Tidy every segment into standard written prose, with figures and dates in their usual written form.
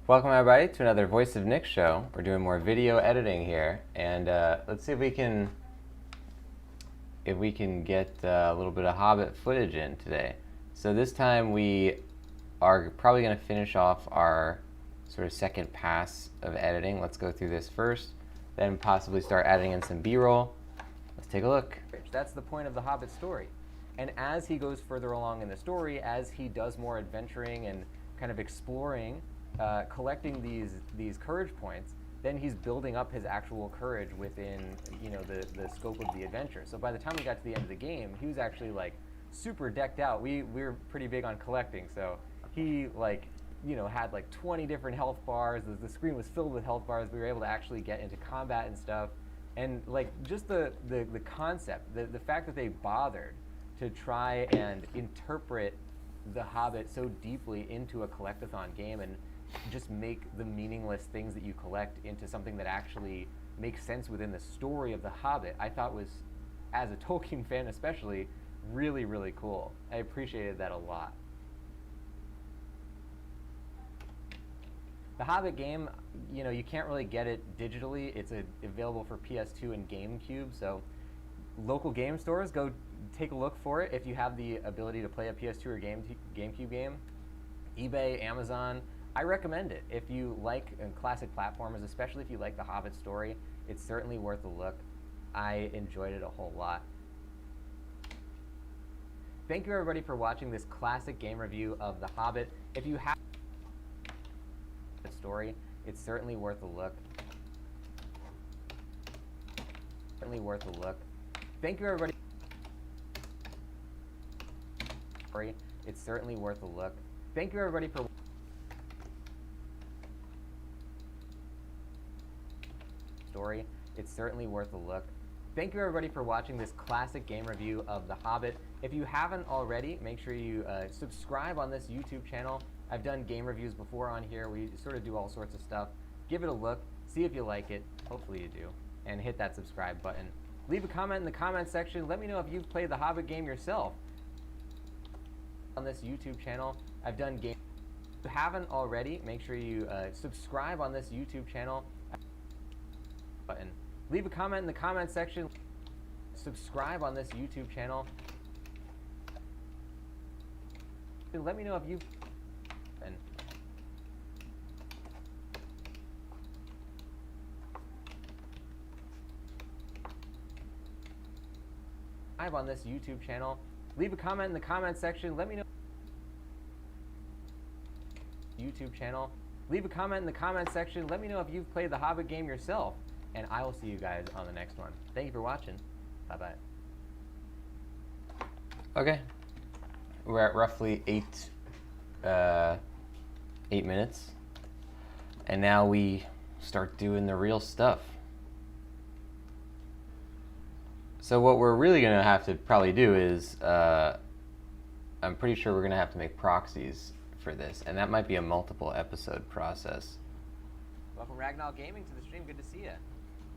Welcome everybody to another Voice of Nick show. We're doing more video editing here, and let's see if we can get a little bit of Hobbit footage in today. So this time we are probably going to finish off our sort of second pass of editing. Let's go through this first, then possibly start adding in some B-roll. Let's take a look. That's the point of the Hobbit story. And as he goes further along in the story, as he does more adventuring and kind of exploring, collecting these courage points, then he's building up his actual courage within the scope of the adventure. So by the time we got to the end of the game, he was actually like super decked out. We're pretty big on collecting, so he had like 20 different health bars. The screen was filled with health bars. We were able to actually get into combat and stuff, and like just the concept, the fact that they bothered to try and interpret the Hobbit so deeply into a collectathon game and just make the meaningless things that you collect into something that actually makes sense within the story of the Hobbit, I thought was, as a Tolkien fan especially, really, really cool. I appreciated that a lot. The Hobbit game, you can't really get it digitally. It's available for PS2 and GameCube, so local game stores, go take a look for it if you have the ability to play a PS2 or GameCube game. eBay, Amazon, I recommend it. If you like classic platformers, especially if you like the Hobbit story, it's certainly worth a look. I enjoyed it a whole lot. Thank you everybody for watching this classic game review of the Hobbit. If you have the story, it's certainly worth a look. Certainly worth a look. Thank you everybody. It's certainly worth a look. Thank you everybody for story. It's certainly worth a look. Thank you everybody for watching this classic game review of The Hobbit. If you haven't already, make sure you subscribe on this YouTube channel. I've done game reviews before on here. We sort of do all sorts of stuff. Give it a look. See if you like it. Hopefully you do. And hit that subscribe button. Leave a comment in the comment section. Let me know if you've played the Hobbit game yourself. On this YouTube channel, I've done game. If you haven't already, make sure you subscribe on this YouTube channel. Button. Leave a comment in the comment section. Subscribe on this YouTube channel. And let me know if you've on this YouTube channel. Leave a comment in the comment section. Let me know. YouTube channel. Leave a comment in the comment section. Let me know if you've played the Hobbit game yourself. And I will see you guys on the next one. Thank you for watching. Bye-bye. Okay. We're at roughly 8 minutes. And now we start doing the real stuff. So what we're really going to have to probably do is, I'm pretty sure we're going to have to make proxies for this, and that might be a multiple episode process. Welcome Ragnall Gaming to the stream, good to see you.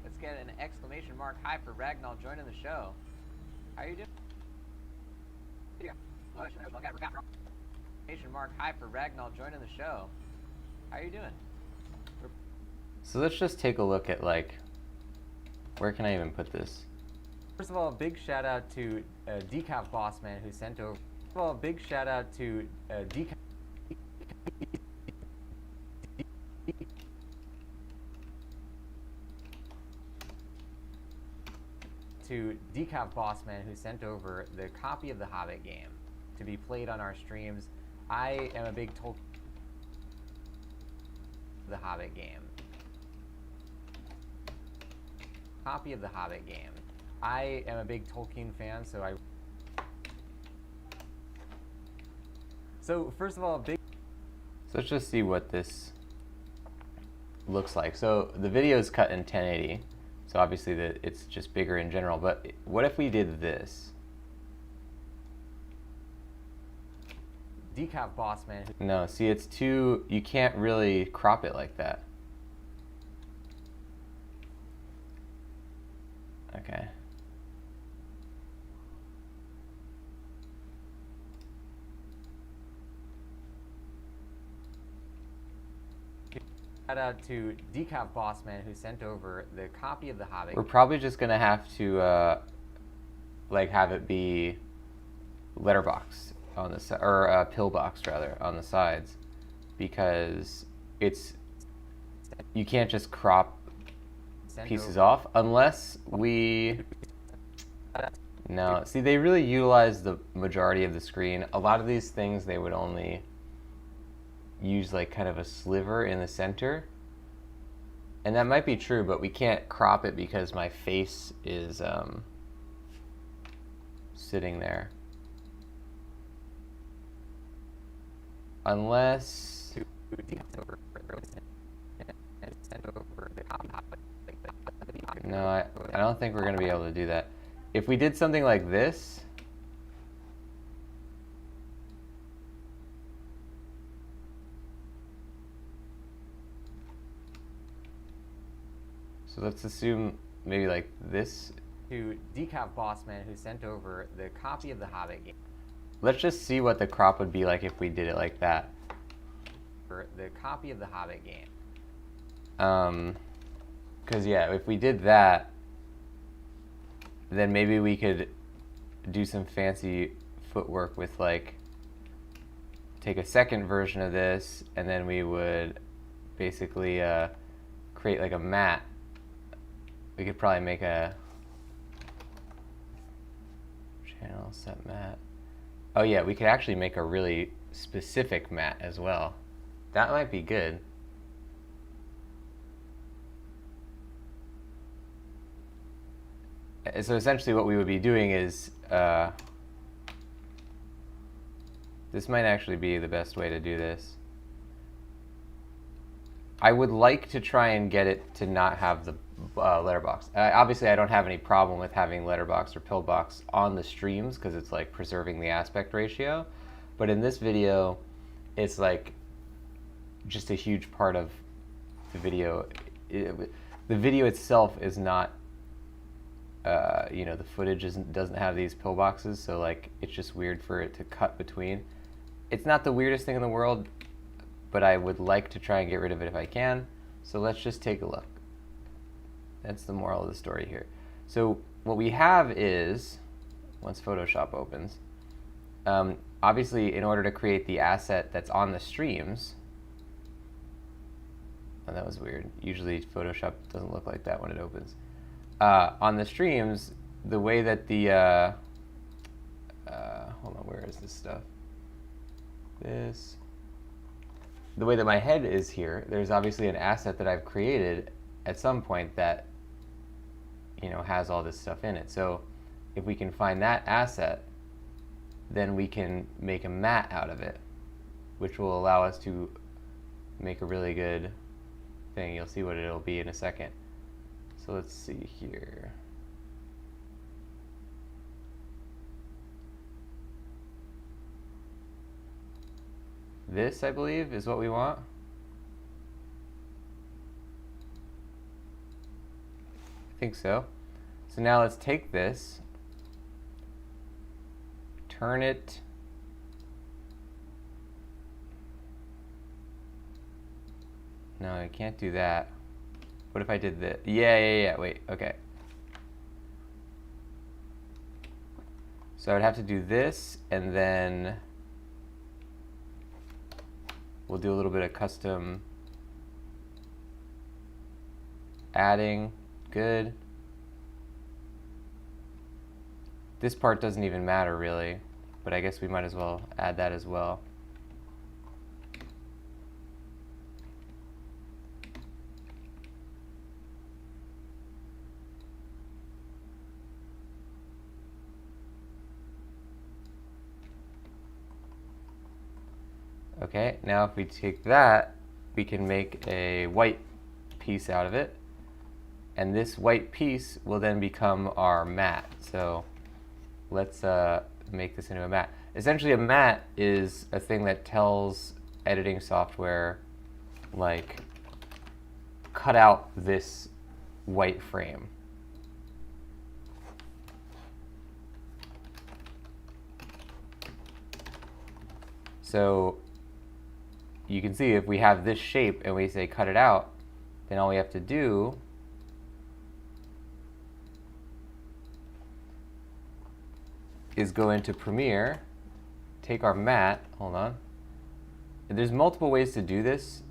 Let's get an exclamation mark high for Ragnall joining the show. How are you doing? Exclamation mark high for Ragnall joining the show. How are you doing? So let's just take a look at, like, where can I even put this? First of all, a big shout out to Decaf Boss Man who sent over. First of all, a big shout out to Decaf Boss Man who sent over the copy of the Hobbit game to be played on our streams. I am a big Tolkien. The Hobbit game. Copy of the Hobbit game. I am a big Tolkien fan, so first of all, so let's just see what this looks like. So the video is cut in 1080, so obviously it's just bigger in general, but what if we did this? Decaf Boss Man. No, see, it's too, you can't really crop it like that. Okay. Shout out to Decaf Bossman who sent over the copy of the Hobbit. We're probably just gonna have to like have it be letterbox on the or pillbox rather on the sides, because you can't just crop pieces off unless we. No, see, they really utilize the majority of the screen. A lot of these things they would only use like kind of a sliver in the center, and that might be true, but we can't crop it because my face is sitting there. Unless no, I don't think we're going to be able to do that. If we did something like this, so let's assume maybe like this. To Decaf Bossman who sent over the copy of the Hobbit game. Let's just see what the crop would be like if we did it like that. For the copy of the Hobbit game. Because yeah, if we did that, then maybe we could do some fancy footwork with like take a second version of this, and then we would basically create like a mat. We could probably make a channel set mat. Oh yeah, we could actually make a really specific mat as well. That might be good. So essentially what we would be doing is, this might actually be the best way to do this. I would like to try and get it to not have the letterbox. Obviously I don't have any problem with having letterbox or pillbox on the streams because it's like preserving the aspect ratio. But in this video, it's like just a huge part of the video. The video itself is not, you know, the footage doesn't have these pillboxes, so like it's just weird for it to cut between. It's not the weirdest thing in the world, but I would like to try and get rid of it if I can. So let's just take a look. That's the moral of the story here. So what we have is, once Photoshop opens, obviously in order to create the asset that's on the streams, oh, that was weird. Usually Photoshop doesn't look like that when it opens. On the streams, the way that the, hold on, where is this stuff? The way that my head is here, there's obviously an asset that I've created at some point that, you know, has all this stuff in it. So if we can find that asset, then we can make a mat out of it, which will allow us to make a really good thing. You'll see what it'll be in a second. So let's see here. This, I believe, is what we want. I think so. So now let's take this, turn it, no, I can't do that. What if I did this? Yeah, wait, okay. So I would have to do this, and then we'll do a little bit of custom adding. Good. This part doesn't even matter really, but I guess we might as well add that as well. Okay, now if we take that, we can make a white piece out of it. And this white piece will then become our mat. So let's make this into a mat. Essentially a mat is a thing that tells editing software, like, cut out this white frame. So you can see if we have this shape and we say cut it out, then all we have to do is go into Premiere, take our matte, hold on. There's multiple ways to do this.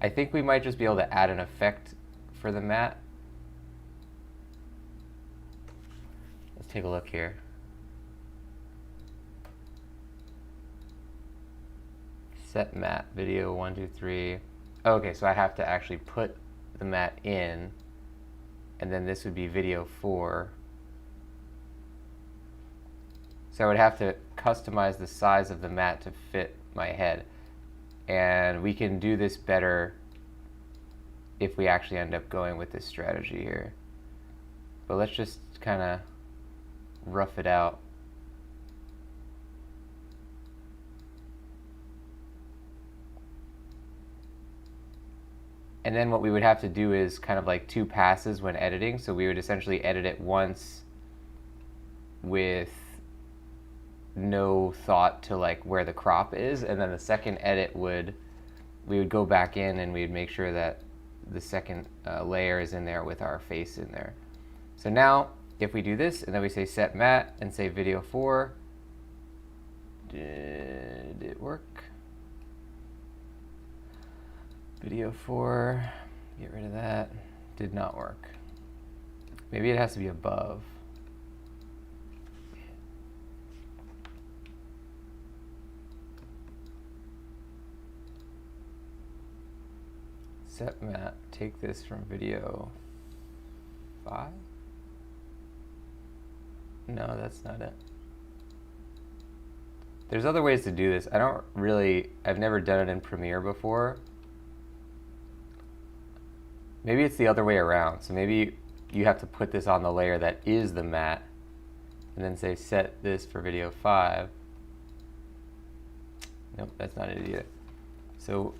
I think we might just be able to add an effect for the matte. Let's take a look here. Set matte, video 1, 2, 3. Okay, so I have to actually put the matte in, and then this would be video 4. So I would have to customize the size of the matte to fit my head. And we can do this better if we actually end up going with this strategy here. But let's just kind of rough it out. And then what we would have to do is kind of like 2 passes when editing. So we would essentially edit it once with no thought to like where the crop is, and then the second edit we would go back in and we'd make sure that the second layer is in there with our face in there. So now if we do this and then we say set matte and say video 4, did it work? Video 4, get rid of that, did not work. Maybe it has to be above. Set matte, take this from video 5? No, that's not it. There's other ways to do this. I've never done it in Premiere before. Maybe it's the other way around. So maybe you have to put this on the layer that is the matte and then say set this for video 5. Nope, that's not it either. So,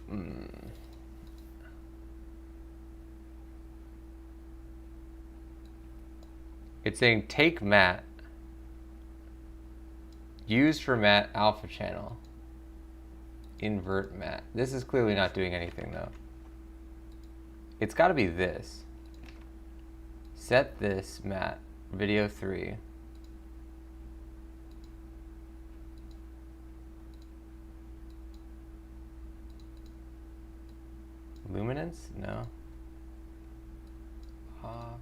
it's saying take matte, use for matte alpha channel, invert matte. This is clearly not doing anything though. It's got to be this. Set this matte, video 3. Luminance? No. Off.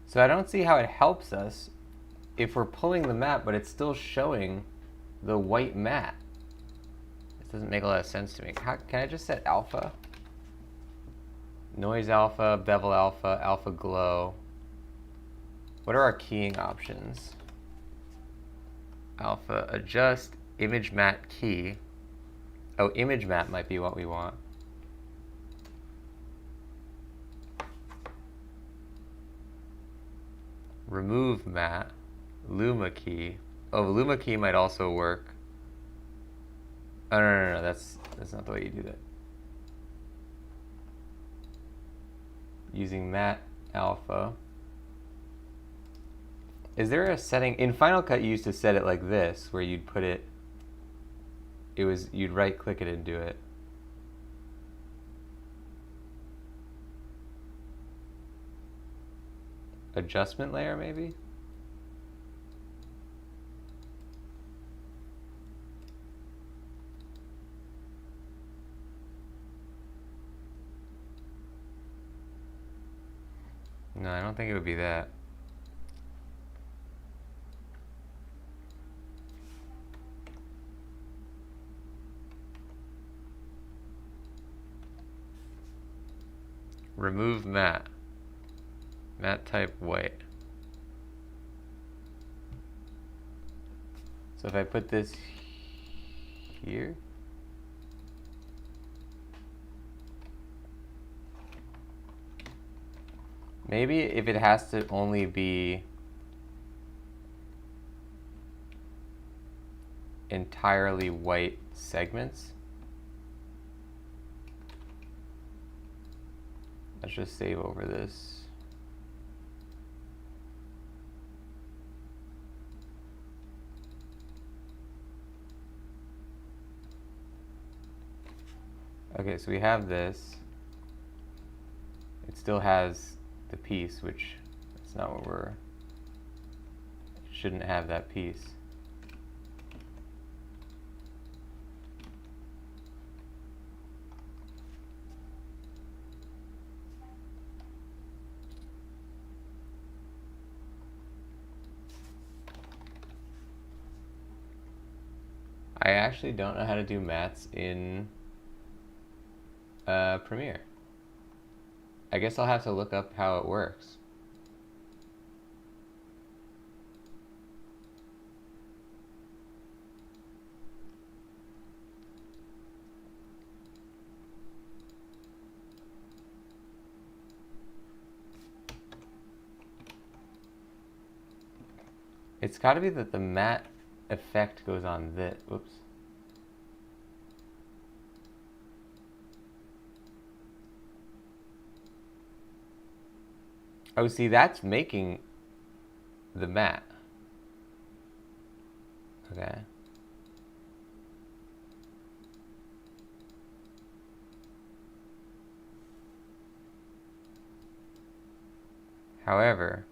So I don't see how it helps us if we're pulling the matte, but it's still showing the white matte. This doesn't make a lot of sense to me. Can I just set alpha? Noise alpha, bevel alpha, alpha glow. What are our keying options? Alpha, adjust, image matte key. Oh, image matte might be what we want. Remove matte, luma key. Oh, luma key might also work. Oh, no, that's not the way you do that. Using matte alpha. Is there a setting in Final Cut? You used to set it like this, where you'd put it. You'd right click it and do it. Adjustment layer, maybe? No, I don't think it would be that. Remove matte. Matte type white. So if I put this here, maybe if it has to only be entirely white segments. Let's just save over this. Okay, so we have this. It still has the piece, which that's not what we're... It shouldn't have that piece. I actually don't know how to do mats in Premiere. I guess I'll have to look up how it works. It's got to be that the matte effect goes on this. Whoops. Oh, see, that's making the matte. Okay. However,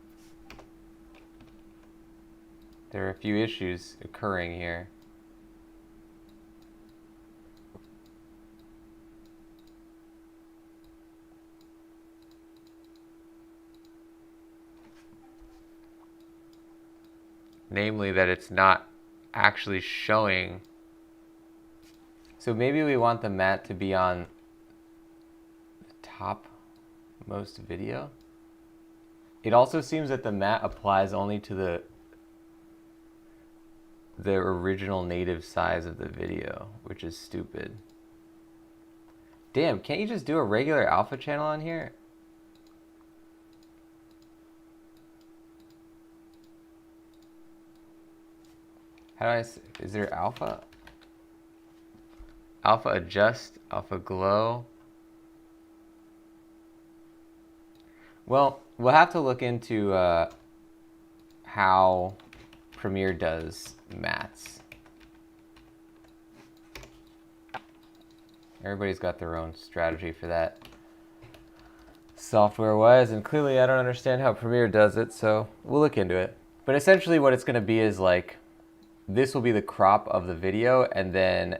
there are a few issues occurring here. Namely that it's not actually showing. So maybe we want the matte to be on the topmost video. It also seems that the matte applies only to the original native size of the video, which is stupid. Damn, can't you just do a regular alpha channel on here? How do I, is there alpha? Alpha adjust, alpha glow. Well, we'll have to look into how Premiere does mats. Everybody's got their own strategy for that software-wise, and clearly I don't understand how Premiere does it, so we'll look into it. But essentially what it's going to be is like, this will be the crop of the video, and then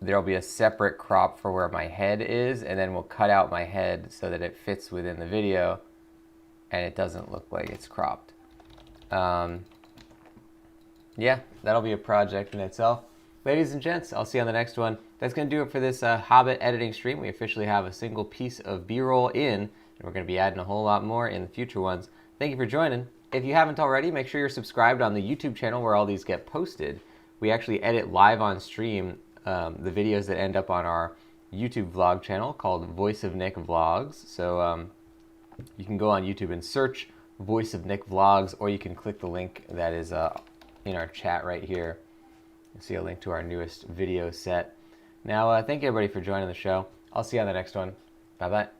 there'll be a separate crop for where my head is, and then we'll cut out my head so that it fits within the video, and it doesn't look like it's cropped. Yeah, that'll be a project in itself. Ladies and gents, I'll see you on the next one. That's going to do it for this Hobbit editing stream. We officially have a single piece of B-roll in, and we're going to be adding a whole lot more in the future ones. Thank you for joining. If you haven't already, make sure you're subscribed on the YouTube channel where all these get posted. We actually edit live on stream the videos that end up on our YouTube vlog channel called Voice of Nick Vlogs. So you can go on YouTube and search Voice of Nick Vlogs, or you can click the link that is in our chat right here. You'll see a link to our newest video set. Now, thank you everybody for joining the show. I'll see you on the next one. Bye-bye.